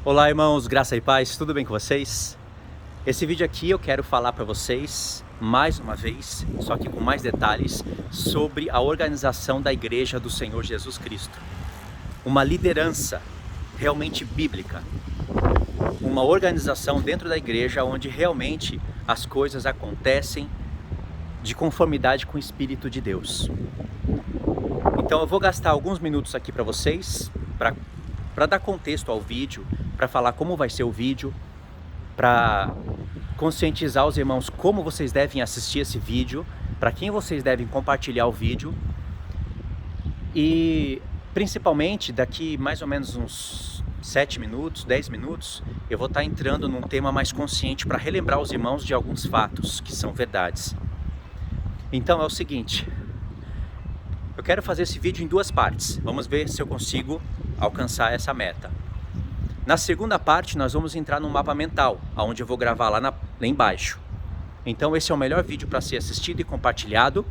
Olá, irmãos, graça e paz, tudo bem com vocês? Esse vídeo aqui eu quero falar para vocês, mais uma vez, só que com mais detalhes, sobre a organização da Igreja do Senhor Jesus Cristo. Uma liderança realmente bíblica, uma organização dentro da igreja onde realmente as coisas acontecem de conformidade com o Espírito de Deus. Então eu vou gastar alguns minutos aqui para vocês, para dar contexto ao vídeo, para falar como vai ser o vídeo, para conscientizar os irmãos como vocês devem assistir esse vídeo, para quem vocês devem compartilhar o vídeo. E principalmente daqui mais ou menos uns 7 minutos, 10 minutos, eu vou estar entrando num tema mais consciente para relembrar os irmãos de alguns fatos que são verdades. Então é o seguinte, eu quero fazer esse vídeo em duas partes, vamos ver se eu consigo alcançar essa meta. Na segunda parte nós vamos entrar no mapa mental, onde eu vou gravar lá embaixo. Então esse é o melhor vídeo para ser assistido e compartilhado.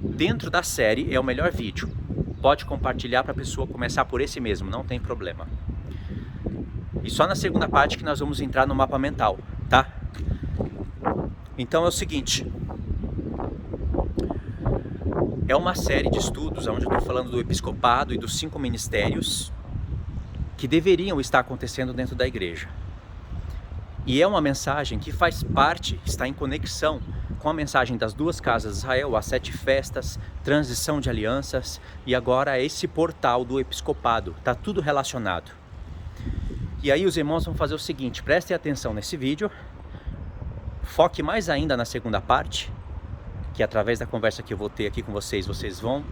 Dentro da série é o melhor vídeo. Pode compartilhar para a pessoa começar por esse mesmo, não tem problema. E só na segunda parte que nós vamos entrar no mapa mental, tá? Então é o seguinte. É uma série de estudos onde eu estou falando do episcopado e dos 5 ministérios que deveriam estar acontecendo dentro da igreja. E é uma mensagem que faz parte, está em conexão com a mensagem das 2 casas de Israel, as 7 festas, transição de alianças e agora esse portal do episcopado. Está tudo relacionado. E aí os irmãos vão fazer o seguinte, prestem atenção nesse vídeo, foque mais ainda na segunda parte, que através da conversa que eu vou ter aqui com vocês, vocês vão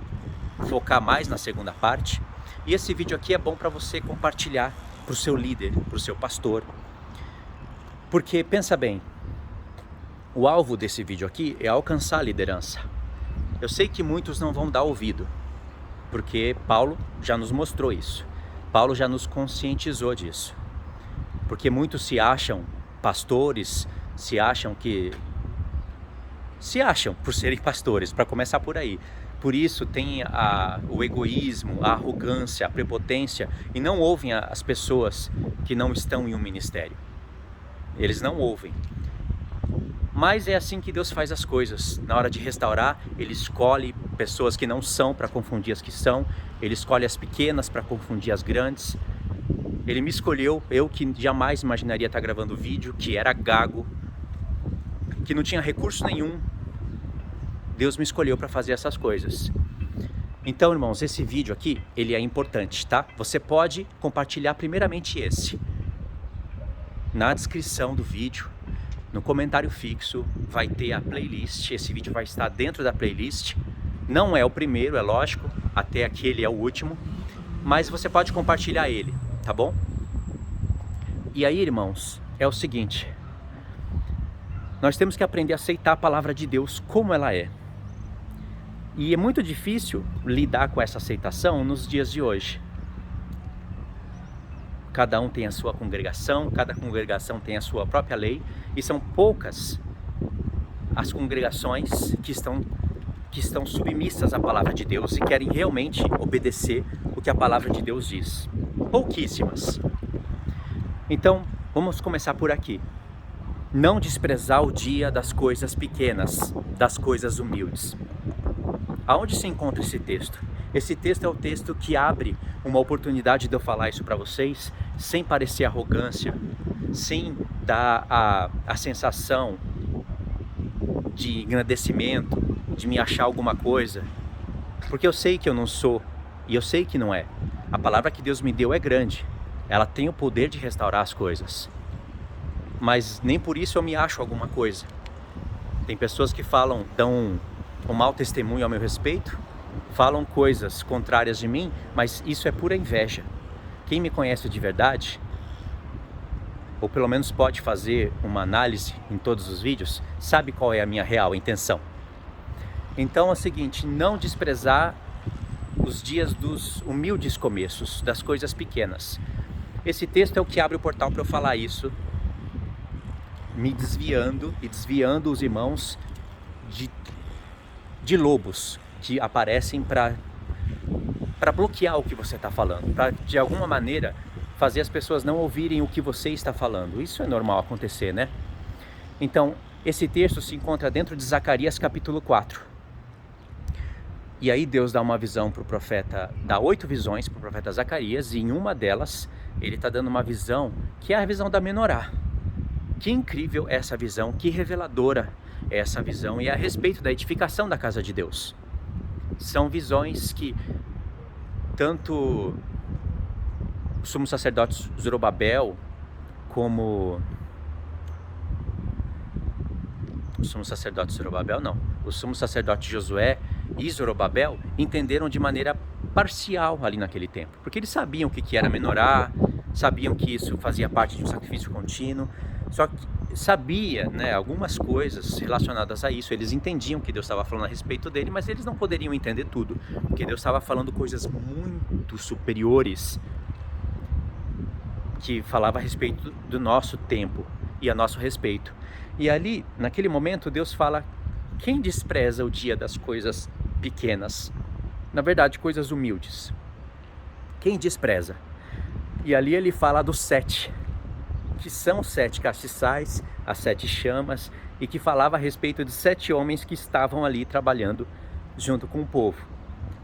focar mais na segunda parte. E esse vídeo aqui é bom para você compartilhar para o seu líder, para o seu pastor. Porque, pensa bem, o alvo desse vídeo aqui é alcançar a liderança. Eu sei que muitos não vão dar ouvido, porque Paulo já nos mostrou isso. Paulo já nos conscientizou disso. Porque muitos se acham pastores, se acham por serem pastores, para começar por aí. Por isso tem o egoísmo, a arrogância, a prepotência e não ouvem as pessoas que não estão em um ministério. Eles não ouvem. Mas é assim que Deus faz as coisas. Na hora de restaurar, Ele escolhe pessoas que não são para confundir as que são. Ele escolhe as pequenas para confundir as grandes. Ele me escolheu, eu que jamais imaginaria estar gravando vídeo, que era gago, que não tinha recurso nenhum. Deus me escolheu para fazer essas coisas. Então, irmãos, esse vídeo aqui, ele é importante, tá? Você pode compartilhar primeiramente esse. Na descrição do vídeo, no comentário fixo, vai ter a playlist. Esse vídeo vai estar dentro da playlist. Não é o primeiro, é lógico, até aquele é o último. Mas você pode compartilhar ele, tá bom? E aí, irmãos, é o seguinte. Nós temos que aprender a aceitar a palavra de Deus como ela é. E é muito difícil lidar com essa aceitação nos dias de hoje. Cada um tem a sua congregação, cada congregação tem a sua própria lei, e são poucas as congregações que estão submissas à palavra de Deus e querem realmente obedecer o que a palavra de Deus diz. Pouquíssimas. Então, vamos começar por aqui. Não desprezar o dia das coisas pequenas, das coisas humildes. Aonde se encontra esse texto? Esse texto é o texto que abre uma oportunidade de eu falar isso para vocês, sem parecer arrogância, sem dar a sensação de engrandecimento, de me achar alguma coisa. Porque eu sei que eu não sou, e eu sei que não é. A palavra que Deus me deu é grande. Ela tem o poder de restaurar as coisas. Mas nem por isso eu me acho alguma coisa. Tem pessoas que dão um mau testemunho ao meu respeito, falam coisas contrárias de mim, mas isso é pura inveja. Quem me conhece de verdade, ou pelo menos pode fazer uma análise em todos os vídeos, sabe qual é a minha real intenção. Então é o seguinte, não desprezar os dias dos humildes começos, das coisas pequenas. Esse texto é o que abre o portal para eu falar isso, me desviando e desviando os irmãos de lobos que aparecem para bloquear o que você está falando, para de alguma maneira fazer as pessoas não ouvirem o que você está falando. Isso é normal acontecer, né? Então, esse texto se encontra dentro de Zacarias capítulo 4. E aí Deus dá uma visão para o profeta, dá 8 visões para o profeta Zacarias, e em uma delas ele está dando uma visão que é a visão da menorá. Que incrível é essa visão, que reveladora é essa visão, e é a respeito da edificação da casa de Deus. São visões que tanto o sumo sacerdote Zorobabel como o sumo sacerdote Josué e Zorobabel entenderam de maneira parcial ali naquele tempo, porque eles sabiam o que era menorá, sabiam que isso fazia parte de um sacrifício contínuo, só que sabia, né, algumas coisas relacionadas a isso. Eles entendiam que Deus estava falando a respeito dele, mas eles não poderiam entender tudo, porque Deus estava falando coisas muito superiores, que falava a respeito do nosso tempo e a nosso respeito. E ali, naquele momento, Deus fala: quem despreza o dia das coisas pequenas? Na verdade, coisas humildes. Quem despreza? E ali ele fala dos 7, que são 7 castiçais, as 7 chamas, e que falava a respeito de 7 homens que estavam ali trabalhando junto com o povo.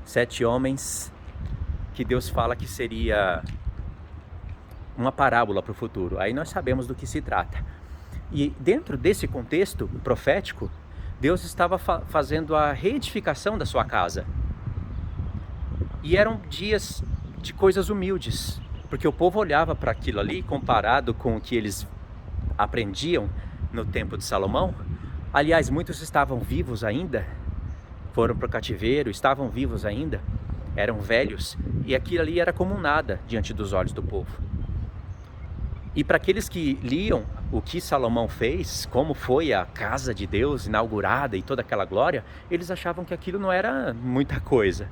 7 homens que Deus fala que seria uma parábola para o futuro. Aí nós sabemos do que se trata. E dentro desse contexto profético, Deus estava fazendo a reedificação da sua casa. E eram dias de coisas humildes, porque o povo olhava para aquilo ali, comparado com o que eles aprendiam no tempo de Salomão. Aliás, muitos estavam vivos ainda, foram para o cativeiro, estavam vivos ainda, eram velhos, e aquilo ali era como nada diante dos olhos do povo. E para aqueles que liam o que Salomão fez, como foi a casa de Deus inaugurada e toda aquela glória, eles achavam que aquilo não era muita coisa.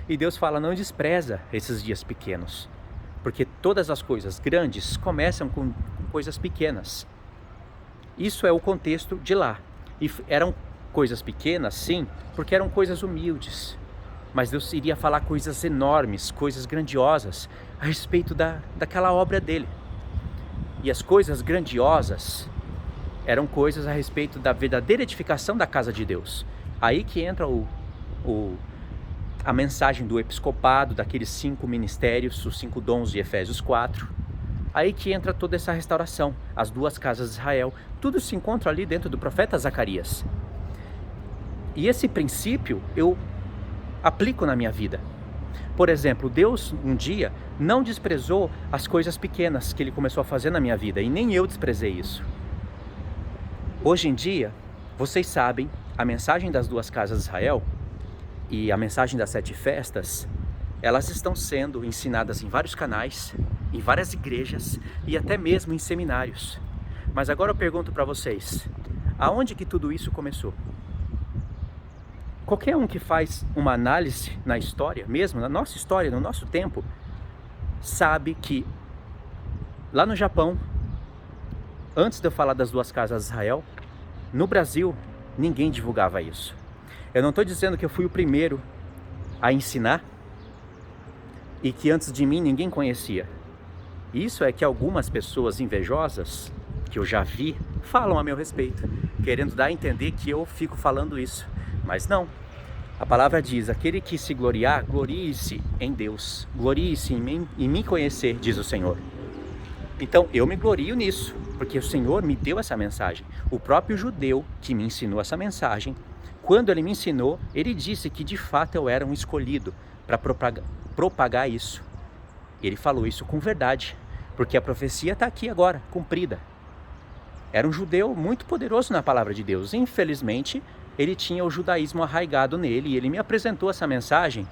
E Deus fala: não despreza esses dias pequenos, porque todas as coisas grandes começam com coisas pequenas. Isso é o contexto de lá. E eram coisas pequenas, sim, porque eram coisas humildes. Mas Deus iria falar coisas enormes, coisas grandiosas a respeito daquela obra dele. E as coisas grandiosas eram coisas a respeito da verdadeira edificação da casa de Deus. Aí que entra a mensagem do episcopado, daqueles 5 ministérios, os 5 dons de Efésios 4. Aí que entra toda essa restauração, as 2 casas de Israel. Tudo se encontra ali dentro do profeta Zacarias. E esse princípio eu aplico na minha vida. Por exemplo, Deus um dia não desprezou as coisas pequenas que Ele começou a fazer na minha vida, e nem eu desprezei isso. Hoje em dia, vocês sabem, a mensagem das 2 casas de Israel e a mensagem das 7 festas, elas estão sendo ensinadas em vários canais, em várias igrejas e até mesmo em seminários. Mas agora eu pergunto para vocês, aonde que tudo isso começou? Qualquer um que faz uma análise na história, mesmo na nossa história, no nosso tempo, sabe que lá no Japão, antes de eu falar das 2 casas de Israel, no Brasil, ninguém divulgava isso. Eu não estou dizendo que eu fui o primeiro a ensinar e que antes de mim ninguém conhecia. Isso é que algumas pessoas invejosas, que eu já vi, falam a meu respeito, querendo dar a entender que eu fico falando isso. Mas não, a palavra diz: aquele que se gloriar, glorie-se em Deus, glorie-se em me conhecer, diz o Senhor. Então eu me glorio nisso, porque o Senhor me deu essa mensagem. O próprio judeu que me ensinou essa mensagem, quando ele me ensinou, ele disse que de fato eu era um escolhido para propagar isso. Ele falou isso com verdade, porque a profecia está aqui agora, cumprida. Era um judeu muito poderoso na palavra de Deus. Infelizmente, ele tinha o judaísmo arraigado nele, e ele me apresentou essa mensagem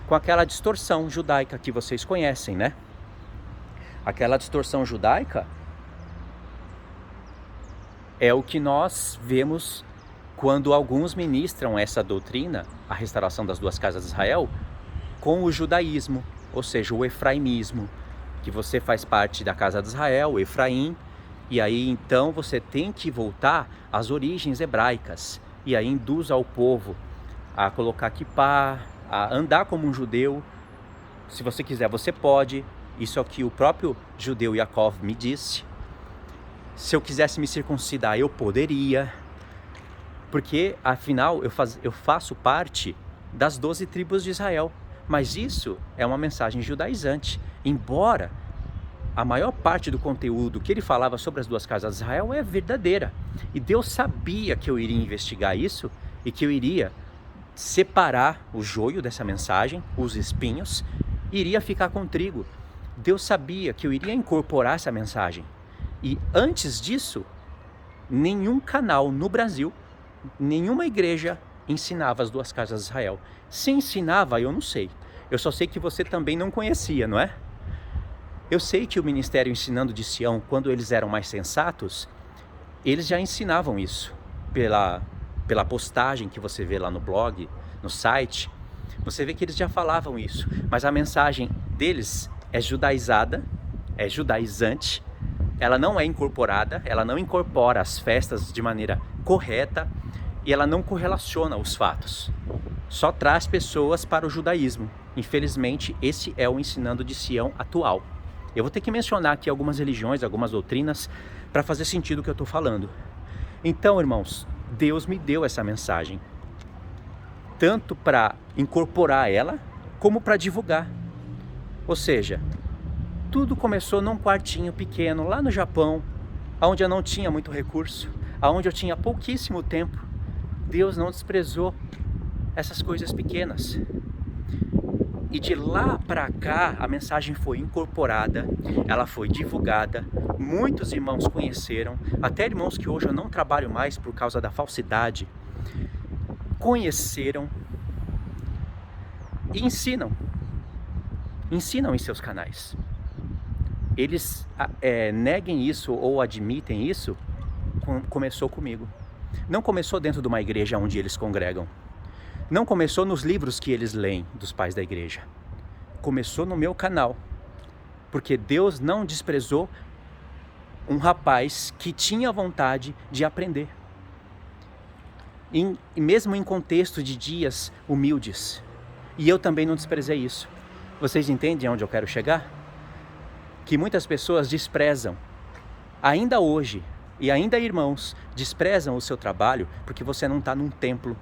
com aquela distorção judaica que vocês conhecem, né? Aquela distorção judaica é o que nós vemos quando alguns ministram essa doutrina, a restauração das 2 casas de Israel, com o judaísmo, ou seja, o efraimismo, que você faz parte da casa de Israel, o Efraim, e aí então você tem que voltar às origens hebraicas. E aí induz ao povo a colocar quipá, a andar como um judeu. Se você quiser, você pode. Isso é o que o próprio judeu Yaakov me disse. Se eu quisesse me circuncidar, eu poderia, porque afinal eu faço parte das 12 tribos de Israel. Mas isso é uma mensagem judaizante, embora a maior parte do conteúdo que ele falava sobre as duas casas de Israel é verdadeira. E Deus sabia que eu iria investigar isso e que eu iria separar o joio dessa mensagem, os espinhos, e iria ficar com o trigo. Deus sabia que eu iria incorporar essa mensagem. E antes disso, nenhum canal no Brasil, nenhuma igreja ensinava as duas casas de Israel. Se ensinava, eu não sei. Eu só sei que você também não conhecia, não é? Eu sei que o Ministério Ensinando de Sião, quando eles eram mais sensatos, eles já ensinavam isso. Pela postagem que você vê lá no blog, no site, você vê que eles já falavam isso. Mas a mensagem deles é judaizada, é judaizante, ela não é incorporada, ela não incorpora as festas de maneira correta e ela não correlaciona os fatos. Só traz pessoas para o judaísmo. Infelizmente, esse é o Ensinando de Sião atual. Eu vou ter que mencionar aqui algumas religiões, algumas doutrinas, para fazer sentido o que eu estou falando. Então, irmãos, Deus me deu essa mensagem, tanto para incorporar ela, como para divulgar. Ou seja, tudo começou num quartinho pequeno, lá no Japão, onde eu não tinha muito recurso, onde eu tinha pouquíssimo tempo. Deus não desprezou essas coisas pequenas. E de lá para cá, a mensagem foi incorporada, ela foi divulgada, muitos irmãos conheceram, até irmãos que hoje eu não trabalho mais por causa da falsidade, conheceram e ensinam em seus canais. Eles neguem isso ou admitem isso, começou comigo. Não começou dentro de uma igreja onde eles congregam. Não começou nos livros que eles leem dos pais da igreja. Começou no meu canal. Porque Deus não desprezou um rapaz que tinha vontade de aprender. E mesmo em contexto de dias humildes. E eu também não desprezei isso. Vocês entendem aonde eu quero chegar? Que muitas pessoas desprezam, ainda hoje, e ainda irmãos, desprezam o seu trabalho porque você não está num templo,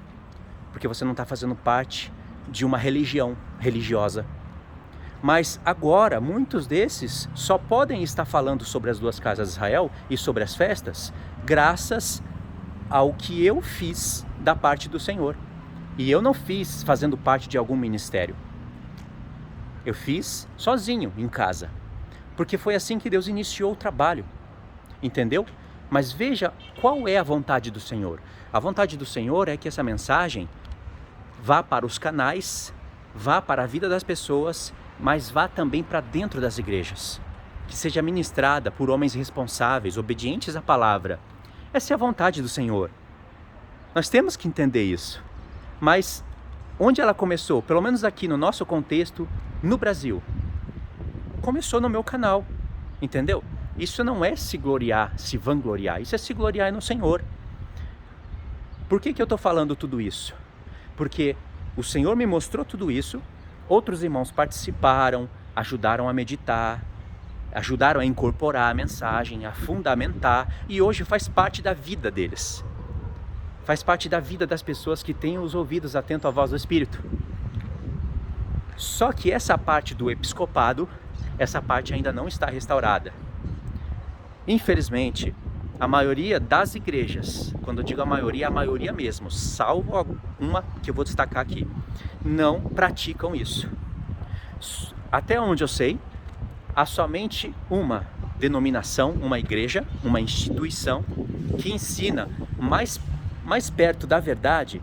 porque você não está fazendo parte de uma religião religiosa. Mas agora, muitos desses só podem estar falando sobre as duas casas de Israel e sobre as festas, graças ao que eu fiz da parte do Senhor. E eu não fiz fazendo parte de algum ministério. Eu fiz sozinho, em casa. Porque foi assim que Deus iniciou o trabalho. Entendeu? Mas veja qual é a vontade do Senhor. A vontade do Senhor é que essa mensagem vá para os canais, vá para a vida das pessoas, mas vá também para dentro das igrejas. Que seja ministrada por homens responsáveis, obedientes à palavra. Essa é a vontade do Senhor. Nós temos que entender isso. Mas onde ela começou? Pelo menos aqui no nosso contexto, no Brasil. Começou no meu canal, entendeu? Isso não é se gloriar, se vangloriar, isso é se gloriar no Senhor. Por que eu estou falando tudo isso? Porque o Senhor me mostrou tudo isso, outros irmãos participaram, ajudaram a meditar, ajudaram a incorporar a mensagem, a fundamentar, e hoje faz parte da vida deles. Faz parte da vida das pessoas que têm os ouvidos atentos à voz do Espírito. Só que essa parte do episcopado, essa parte ainda não está restaurada. Infelizmente, a maioria das igrejas, quando eu digo a maioria mesmo, salvo uma que eu vou destacar aqui, não praticam isso. Até onde eu sei, há somente uma denominação, uma igreja, uma instituição que ensina mais perto da verdade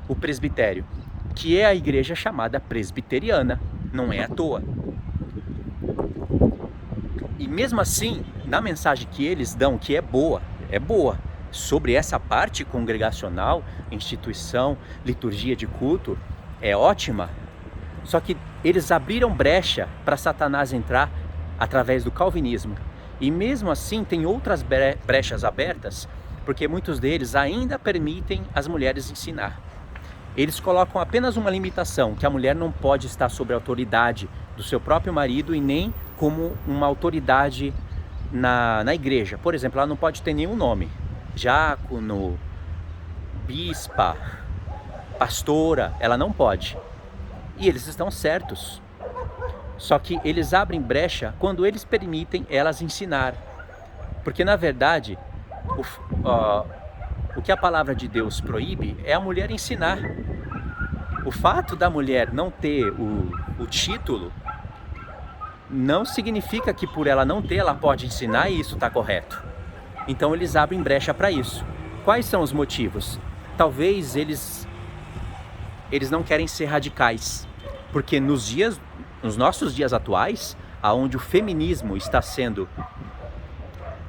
o presbitério, que é a igreja chamada presbiteriana, não é à toa. E mesmo assim, na mensagem que eles dão, que é boa, sobre essa parte congregacional, instituição, liturgia de culto, é ótima. Só que eles abriram brecha para Satanás entrar através do calvinismo. E mesmo assim tem outras brechas abertas, porque muitos deles ainda permitem as mulheres ensinar. Eles colocam apenas uma limitação, que a mulher não pode estar sob a autoridade do seu próprio marido e nem como uma autoridade na igreja. Por exemplo, ela não pode ter nenhum nome. Diácono, bispa, pastora, ela não pode. E eles estão certos. Só que eles abrem brecha quando eles permitem elas ensinar. Porque na verdade, o que a palavra de Deus proíbe é a mulher ensinar. O fato da mulher não ter o título não significa que por ela não ter, ela pode ensinar e isso está correto. Então eles abrem brecha para isso. Quais são os motivos? Talvez eles não querem ser radicais, porque nos nossos dias atuais, onde o feminismo está sendo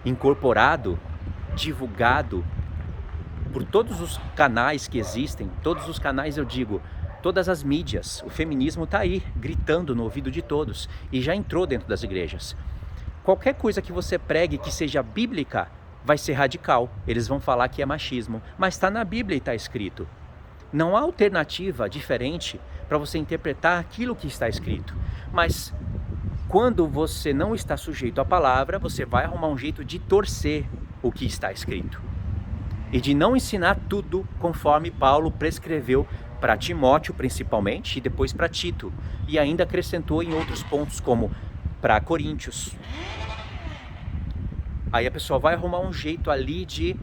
incorporado, divulgado por todos os canais que existem, todos os canais eu digo, todas as mídias, o feminismo está aí, gritando no ouvido de todos e já entrou dentro das igrejas. Qualquer coisa que você pregue que seja bíblica vai ser radical, eles vão falar que é machismo, mas está na Bíblia e está escrito. Não há alternativa diferente para você interpretar aquilo que está escrito, mas quando você não está sujeito à palavra, você vai arrumar um jeito de torcer o que está escrito e de não ensinar tudo conforme Paulo prescreveu para Timóteo principalmente e depois para Tito, e ainda acrescentou em outros pontos como para Coríntios. Aí a pessoa vai arrumar um jeito ali de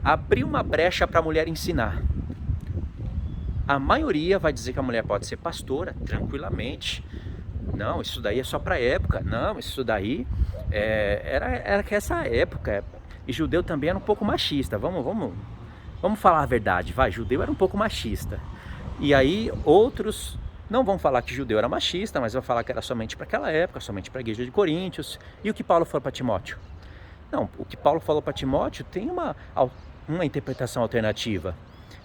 abrir uma brecha para a mulher ensinar. A maioria vai dizer que a mulher pode ser pastora tranquilamente. Não, isso daí é só para época. Não, isso daí era que essa época. E judeu também era um pouco machista. Vamos falar a verdade, vai. Judeu era um pouco machista. E aí outros não vão falar que judeu era machista, mas vão falar que era somente para aquela época, somente para a igreja de Coríntios. E o que Paulo falou para Timóteo? Não, o que Paulo falou para Timóteo tem uma interpretação alternativa.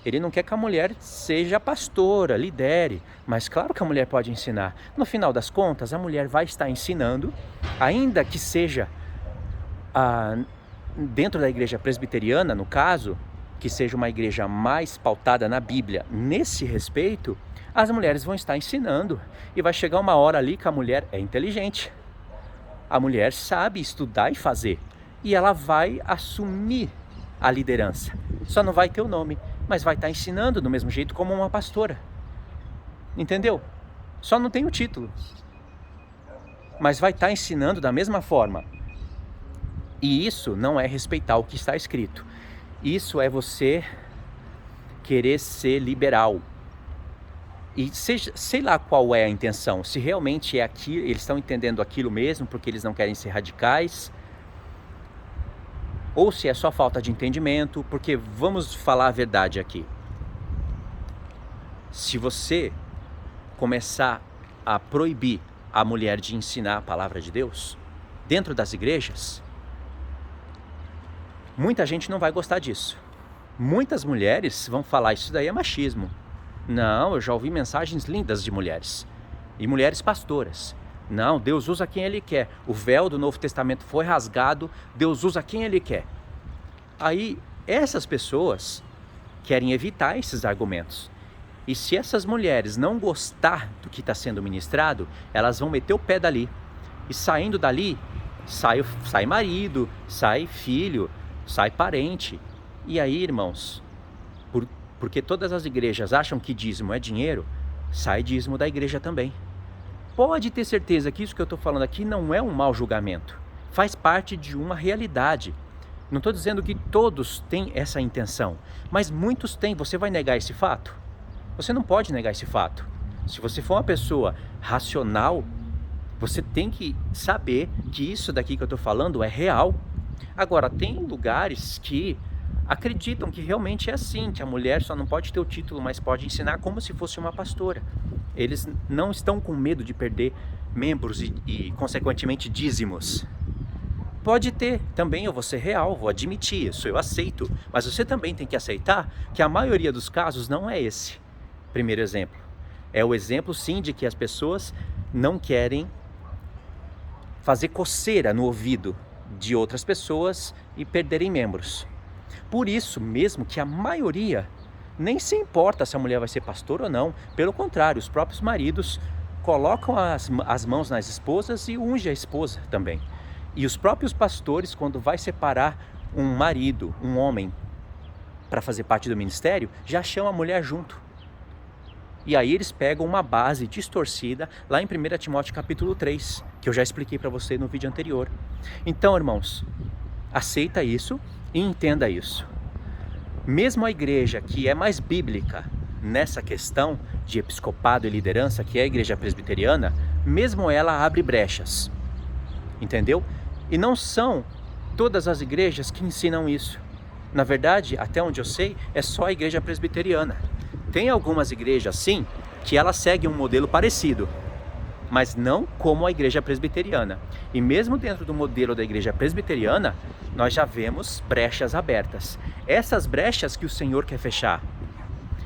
Ele não quer que a mulher seja pastora, lidere, mas claro que a mulher pode ensinar. No final das contas, a mulher vai estar ensinando, ainda que seja dentro da igreja presbiteriana, no caso, que seja uma igreja mais pautada na Bíblia nesse respeito, as mulheres vão estar ensinando e vai chegar uma hora ali que a mulher é inteligente. A mulher sabe estudar e fazer e ela vai assumir a liderança. Só não vai ter o nome, mas vai estar ensinando do mesmo jeito como uma pastora. Entendeu? Só não tem o título, mas vai estar ensinando da mesma forma. E isso não é respeitar o que está escrito. Isso é você querer ser liberal. E sei lá qual é a intenção. Se realmente é aquilo, eles estão entendendo aquilo mesmo porque eles não querem ser radicais. Ou se é só falta de entendimento, porque vamos falar a verdade aqui. Se você começar a proibir a mulher de ensinar a palavra de Deus dentro das igrejas, muita gente não vai gostar disso. Muitas mulheres vão falar, isso daí é machismo. Não, eu já ouvi mensagens lindas de mulheres. E mulheres pastoras. Não, Deus usa quem Ele quer. O véu do Novo Testamento foi rasgado, Deus usa quem Ele quer. Aí, essas pessoas querem evitar esses argumentos. E se essas mulheres não gostar do que está sendo ministrado, elas vão meter o pé dali. E saindo dali, sai marido, sai filho, sai parente. E aí, irmãos, porque todas as igrejas acham que dízimo é dinheiro, sai dízimo da igreja também. Pode ter certeza que isso que eu estou falando aqui não é um mau julgamento. Faz parte de uma realidade. Não estou dizendo que todos têm essa intenção, mas muitos têm. Você vai negar esse fato? Você não pode negar esse fato. Se você for uma pessoa racional, você tem que saber que isso daqui que eu estou falando é real. Agora, tem lugares que acreditam que realmente é assim, que a mulher só não pode ter o título, mas pode ensinar como se fosse uma pastora. Eles não estão com medo de perder membros e consequentemente, dízimos. Pode ter, também eu vou ser real, vou admitir isso, eu aceito. Mas você também tem que aceitar que a maioria dos casos não é esse. Primeiro exemplo. É o exemplo, sim, de que as pessoas não querem fazer coceira no ouvido de outras pessoas e perderem membros. Por isso mesmo que a maioria nem se importa se a mulher vai ser pastora ou não. Pelo contrário, os próprios maridos colocam as mãos nas esposas e ungem a esposa também. E os próprios pastores, quando vai separar um marido, um homem, para fazer parte do ministério, já chamam a mulher junto. E aí eles pegam uma base distorcida lá em 1 Timóteo capítulo 3, que eu já expliquei para você no vídeo anterior. Então, irmãos, aceita isso e entenda isso. Mesmo a igreja que é mais bíblica nessa questão de episcopado e liderança, que é a igreja presbiteriana, mesmo ela abre brechas, entendeu? E não são todas as igrejas que ensinam isso. Na verdade, até onde eu sei, é só a igreja presbiteriana. Tem algumas igrejas, sim, que elas seguem um modelo parecido, mas não como a igreja presbiteriana. E mesmo dentro do modelo da igreja presbiteriana, nós já vemos brechas abertas. Essas brechas que o Senhor quer fechar.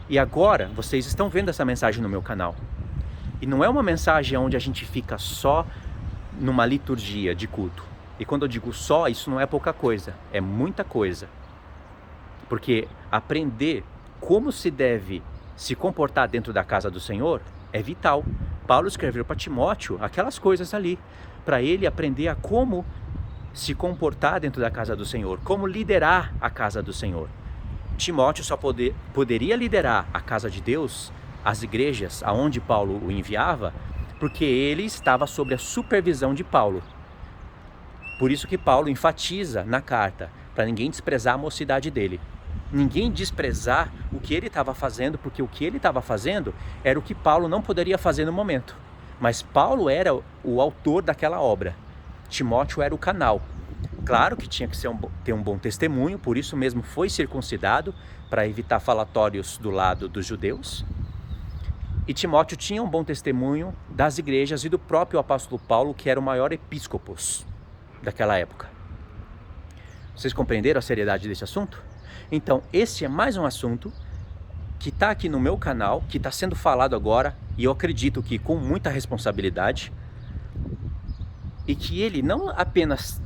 E agora, vocês estão vendo essa mensagem no meu canal. E não é uma mensagem onde a gente fica só numa liturgia de culto. E quando eu digo só, isso não é pouca coisa, é muita coisa. Porque aprender como se deve se comportar dentro da casa do Senhor é vital. Paulo escreveu para Timóteo aquelas coisas ali, para ele aprender a como se comportar dentro da casa do Senhor, como liderar a casa do Senhor. Timóteo só poderia liderar a casa de Deus, as igrejas aonde Paulo o enviava, porque ele estava sob a supervisão de Paulo. Por isso que Paulo enfatiza na carta, para ninguém desprezar a mocidade dele. Ninguém desprezar o que ele estava fazendo, porque o que ele estava fazendo era o que Paulo não poderia fazer no momento. Mas Paulo era o autor daquela obra. Timóteo era o canal. Claro que tinha que ter um bom testemunho, por isso mesmo foi circuncidado, para evitar falatórios do lado dos judeus. E Timóteo tinha um bom testemunho das igrejas e do próprio apóstolo Paulo, que era o maior episcopos daquela época. Vocês compreenderam a seriedade desse assunto? Então, esse é mais um assunto que está aqui no meu canal, que está sendo falado agora, e eu acredito que com muita responsabilidade, e que ele não apenas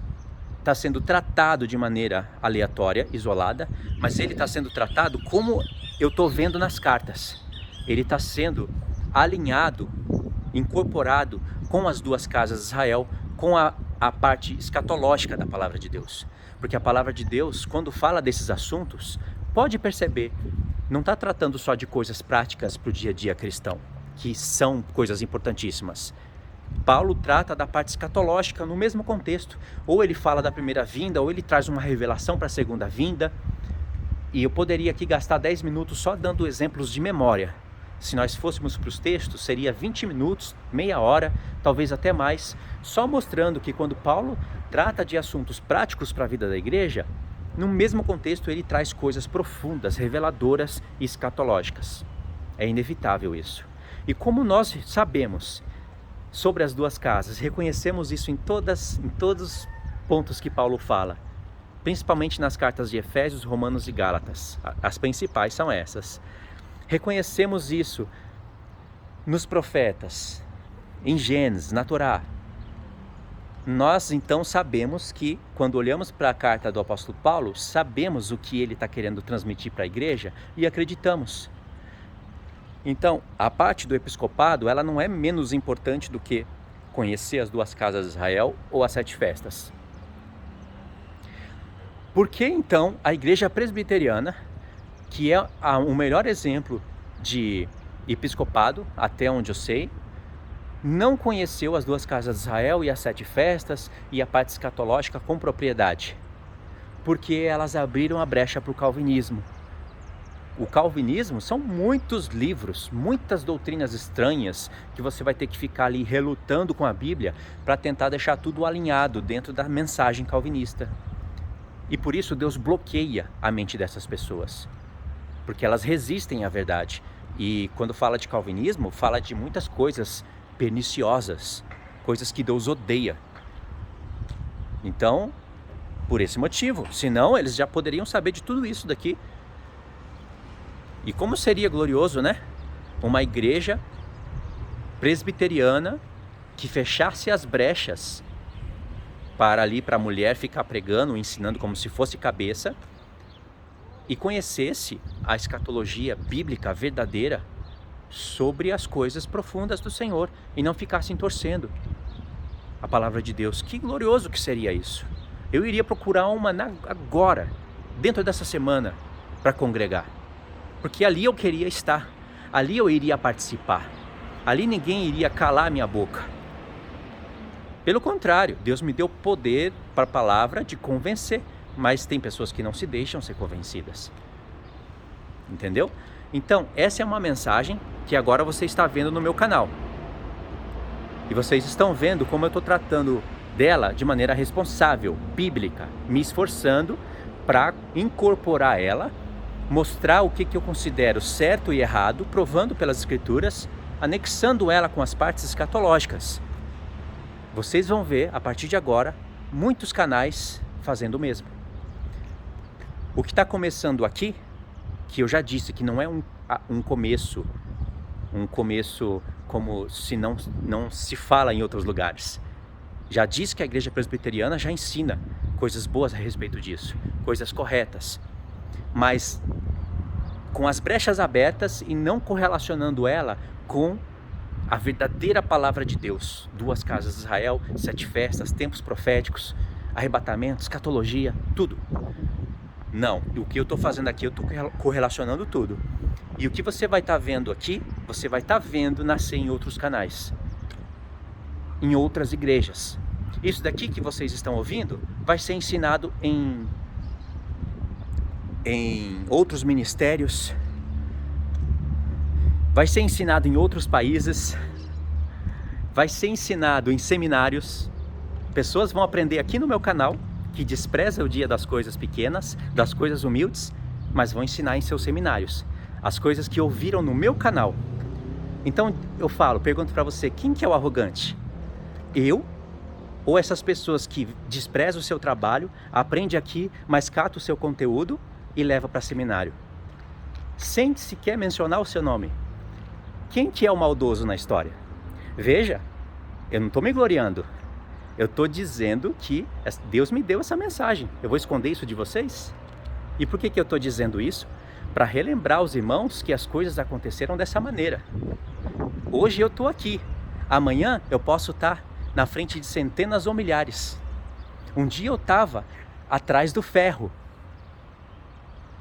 está sendo tratado de maneira aleatória, isolada, mas ele está sendo tratado como eu estou vendo nas cartas. Ele está sendo alinhado, incorporado com as duas casas de Israel, com a parte escatológica da palavra de Deus. Porque a palavra de Deus, quando fala desses assuntos, pode perceber, não está tratando só de coisas práticas para o dia a dia cristão, que são coisas importantíssimas. Paulo trata da parte escatológica no mesmo contexto. Ou ele fala da primeira vinda, ou ele traz uma revelação para a segunda vinda. E eu poderia aqui gastar 10 minutos só dando exemplos de memória. Se nós fôssemos para os textos, seria 20 minutos, meia hora, talvez até mais, só mostrando que quando Paulo trata de assuntos práticos para a vida da igreja, no mesmo contexto ele traz coisas profundas, reveladoras e escatológicas. É inevitável isso. E como nós sabemos sobre as duas casas, reconhecemos isso em todos os pontos que Paulo fala, principalmente nas cartas de Efésios, Romanos e Gálatas. As principais são essas. Reconhecemos isso nos profetas, em Gênesis, na Torá. Nós então sabemos que, quando olhamos para a carta do apóstolo Paulo, sabemos o que ele está querendo transmitir para a igreja e acreditamos. Então, a parte do episcopado, ela não é menos importante do que conhecer as duas casas de Israel ou as 7 festas. Por que então a igreja presbiteriana, que é o melhor exemplo de episcopado, até onde eu sei, não conheceu as duas casas de Israel e as 7 festas e a parte escatológica com propriedade? Porque elas abriram a brecha para o calvinismo. O calvinismo são muitos livros, muitas doutrinas estranhas que você vai ter que ficar ali relutando com a Bíblia para tentar deixar tudo alinhado dentro da mensagem calvinista. E por isso Deus bloqueia a mente dessas pessoas, porque elas resistem à verdade. E quando fala de calvinismo, fala de muitas coisas perniciosas, coisas que Deus odeia. Então, por esse motivo, senão eles já poderiam saber de tudo isso daqui. E como seria glorioso, né? Uma igreja presbiteriana que fechasse as brechas para a mulher ficar pregando, ensinando como se fosse cabeça, e conhecesse a escatologia bíblica verdadeira sobre as coisas profundas do Senhor e não ficassem torcendo a palavra de Deus. Que glorioso que seria isso! Eu iria procurar uma agora, dentro dessa semana, para congregar, porque ali eu queria estar, ali eu iria participar, ali ninguém iria calar minha boca. Pelo contrário, Deus me deu poder para a palavra de convencer, mas tem pessoas que não se deixam ser convencidas. Entendeu? Então, essa é uma mensagem que agora você está vendo no meu canal. E vocês estão vendo como eu estou tratando dela de maneira responsável, bíblica, me esforçando para incorporar ela, mostrar o que eu considero certo e errado, provando pelas escrituras, anexando ela com as partes escatológicas. Vocês vão ver, a partir de agora, muitos canais fazendo o mesmo. O que está começando aqui, que eu já disse que não é um começo como se não se fala em outros lugares. Já disse que a igreja presbiteriana já ensina coisas boas a respeito disso, coisas corretas, mas com as brechas abertas e não correlacionando ela com a verdadeira palavra de Deus. 2 casas de Israel, 7 festas, tempos proféticos, arrebatamento, escatologia, tudo. Não, o que eu estou fazendo aqui, eu estou correlacionando tudo. E o que você vai estar vendo aqui, você vai estar vendo nascer em outros canais, em outras igrejas. Isso daqui que vocês estão ouvindo vai ser ensinado em outros ministérios, vai ser ensinado em outros países, vai ser ensinado em seminários. Pessoas vão aprender aqui no meu canal, que despreza o dia das coisas pequenas, das coisas humildes, mas vão ensinar em seus seminários as coisas que ouviram no meu canal. Então eu pergunto para você, quem que é o arrogante? Eu ou essas pessoas que desprezam o seu trabalho, aprende aqui, mas cata o seu conteúdo e leva para seminário, sem sequer mencionar o seu nome? Quem que é o maldoso na história? Veja, eu não estou me gloriando. Eu estou dizendo que Deus me deu essa mensagem. Eu vou esconder isso de vocês? E por que eu estou dizendo isso? Para relembrar os irmãos que as coisas aconteceram dessa maneira. Hoje eu estou aqui. Amanhã eu posso estar na frente de centenas ou milhares. Um dia eu estava atrás do ferro.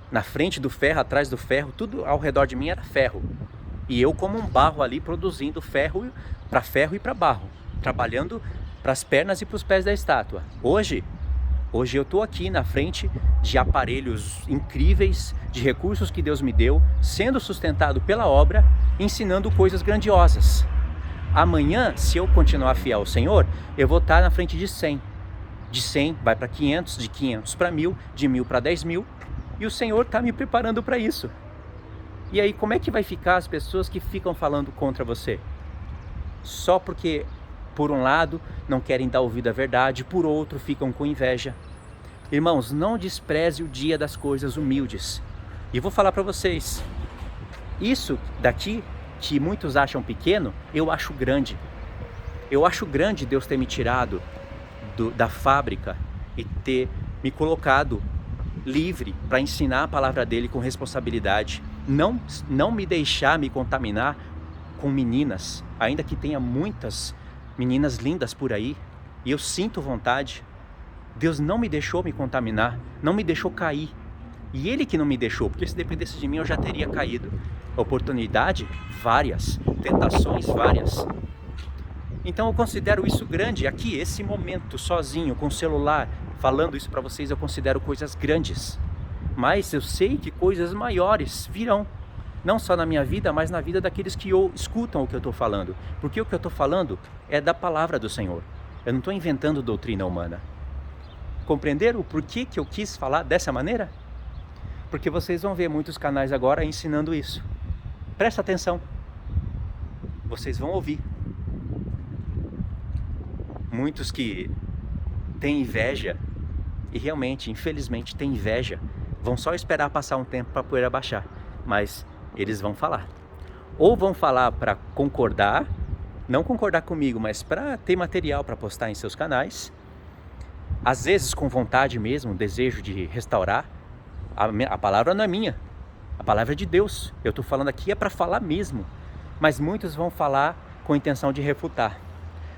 Na frente do ferro, atrás do ferro, tudo ao redor de mim era ferro. E eu como um barro ali produzindo ferro e para barro. Trabalhando para as pernas e para os pés da estátua. Hoje eu estou aqui na frente de aparelhos incríveis, de recursos que Deus me deu, sendo sustentado pela obra, ensinando coisas grandiosas. Amanhã, se eu continuar fiel ao Senhor, eu vou estar na frente de 100. De 100 vai para 500, de 500 para 1000, de 1000 para 10.000. E o Senhor está me preparando para isso. E aí, como é que vai ficar as pessoas que ficam falando contra você? Só porque, por um lado, não querem dar ouvido à verdade, por outro, ficam com inveja. Irmãos, não despreze o dia das coisas humildes. E vou falar para vocês, isso daqui, que muitos acham pequeno, eu acho grande. Eu acho grande Deus ter me tirado da fábrica e ter me colocado livre para ensinar a palavra dele com responsabilidade. Não me deixar me contaminar com meninas, ainda que tenha muitas meninas lindas por aí, e eu sinto vontade. Deus não me deixou me contaminar, não me deixou cair. E Ele que não me deixou, porque se dependesse de mim eu já teria caído. Oportunidade, várias. Tentações, várias. Então eu considero isso grande. Aqui, esse momento, sozinho, com o celular, falando isso para vocês, eu considero coisas grandes. Mas eu sei que coisas maiores virão. Não só na minha vida, mas na vida daqueles que escutam o que eu estou falando. Porque o que eu estou falando é da palavra do Senhor. Eu não estou inventando doutrina humana. Compreenderam o porquê que eu quis falar dessa maneira? Porque vocês vão ver muitos canais agora ensinando isso. Presta atenção. Vocês vão ouvir. Muitos que têm inveja, e realmente, infelizmente, têm inveja, vão só esperar passar um tempo para poder abaixar. Mas eles vão falar. Ou vão falar para concordar, não concordar comigo, mas para ter material para postar em seus canais. Às vezes com vontade mesmo, desejo de restaurar. A palavra não é minha, a palavra é de Deus. Eu estou falando aqui é para falar mesmo. mas muitos vão falar com a intenção de refutar.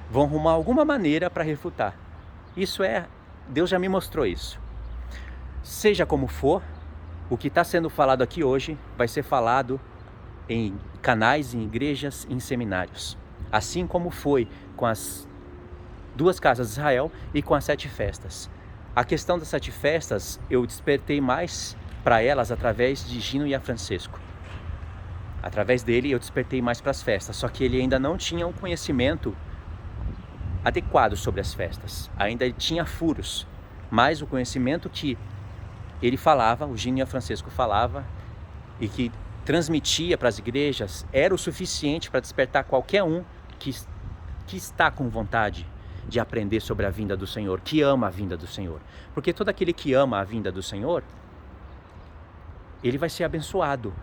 Vão arrumar alguma maneira para refutar. Deus já me mostrou isso. Seja como for, o que está sendo falado aqui hoje vai ser falado em canais, em igrejas, em seminários. Assim como foi com as 2 casas de Israel e com as 7 festas. A questão das 7 festas, eu despertei mais para elas através de Gino e a Francesco. Através dele eu despertei mais para as festas, só que ele ainda não tinha um conhecimento adequado sobre as festas. Ainda tinha furos, mas o conhecimento que ele falava, o Gino e a Francesco falava, e que transmitia para as igrejas, era o suficiente para despertar qualquer um que está com vontade de aprender sobre a vinda do Senhor, que ama a vinda do Senhor. Porque todo aquele que ama a vinda do Senhor, ele vai ser abençoado.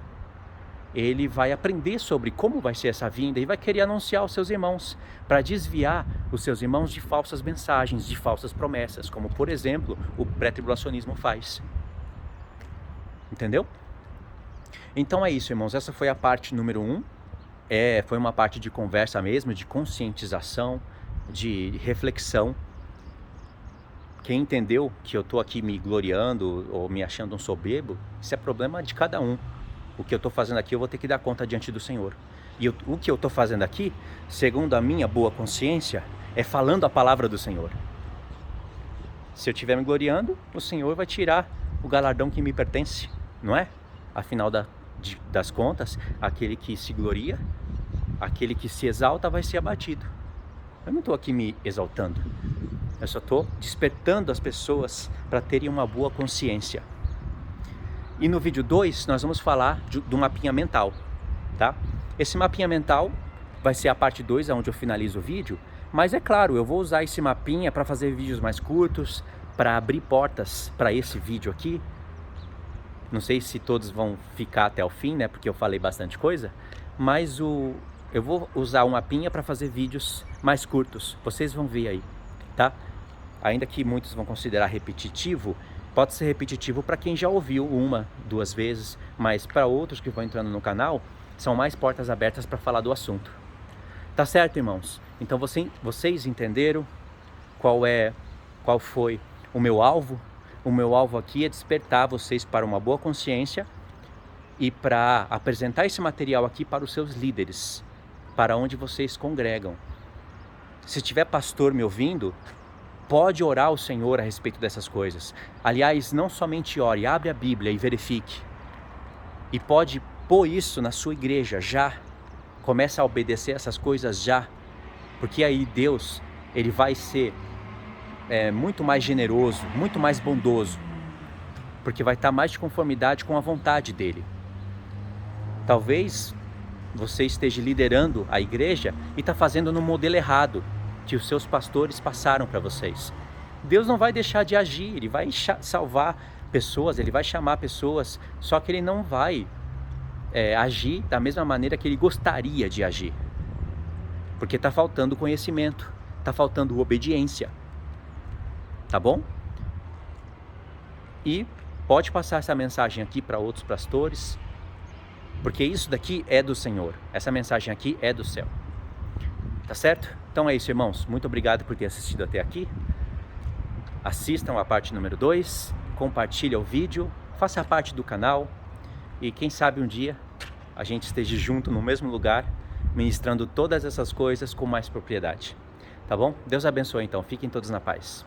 Ele vai aprender sobre como vai ser essa vinda e vai querer anunciar aos seus irmãos, para desviar os seus irmãos de falsas mensagens, de falsas promessas, como por exemplo o pré-tribulacionismo faz. Entendeu? Então é isso, irmãos, essa foi a parte número 1, foi uma parte de conversa mesmo, de conscientização, de reflexão. Quem entendeu que eu estou aqui me gloriando ou me achando um soberbo, isso é problema de cada um. O que eu estou fazendo aqui eu vou ter que dar conta diante do Senhor. E o que eu estou fazendo aqui, segundo a minha boa consciência, é falando a palavra do Senhor. Se eu estiver me gloriando, o Senhor vai tirar o galardão que me pertence, não é? Afinal das contas, aquele que se gloria, aquele que se exalta vai ser abatido. Eu não estou aqui me exaltando, eu só estou despertando as pessoas para terem uma boa consciência. E no vídeo 2 nós vamos falar do mapinha mental, tá? Esse mapinha mental vai ser a parte 2, onde eu finalizo o vídeo, mas é claro, eu vou usar esse mapinha para fazer vídeos mais curtos, para abrir portas para esse vídeo aqui. Não sei se todos vão ficar até o fim, né? Porque eu falei bastante coisa, mas eu vou usar o mapinha para fazer vídeos mais curtos. Vocês vão ver aí, tá? Ainda que muitos vão considerar repetitivo, pode ser repetitivo para quem já ouviu 1, 2 vezes, mas para outros que vão entrando no canal, são mais portas abertas para falar do assunto. Tá certo, irmãos? Então vocês entenderam qual foi o meu alvo? O meu alvo aqui é despertar vocês para uma boa consciência e para apresentar esse material aqui para os seus líderes, para onde vocês congregam. Se tiver pastor me ouvindo, pode orar ao Senhor a respeito dessas coisas. Aliás, não somente ore, abre a Bíblia e verifique. E pode pôr isso na sua igreja já. Começa a obedecer essas coisas já. Porque aí Deus, ele vai ser muito mais generoso, muito mais bondoso. Porque vai estar mais de conformidade com a vontade dele. Talvez você esteja liderando a igreja e está fazendo no modelo errado que os seus pastores passaram para vocês. Deus não vai deixar de agir, ele vai salvar pessoas, ele vai chamar pessoas, só que ele não vai agir da mesma maneira que ele gostaria de agir. Porque está faltando conhecimento, está faltando obediência. Tá bom? E pode passar essa mensagem aqui para outros pastores, porque isso daqui é do Senhor, essa mensagem aqui é do céu. Tá certo? Então é isso, irmãos. Muito obrigado por ter assistido até aqui. Assistam a parte número 2, compartilhem o vídeo, faça parte do canal e quem sabe um dia a gente esteja junto no mesmo lugar, ministrando todas essas coisas com mais propriedade. Tá bom? Deus abençoe então. Fiquem todos na paz.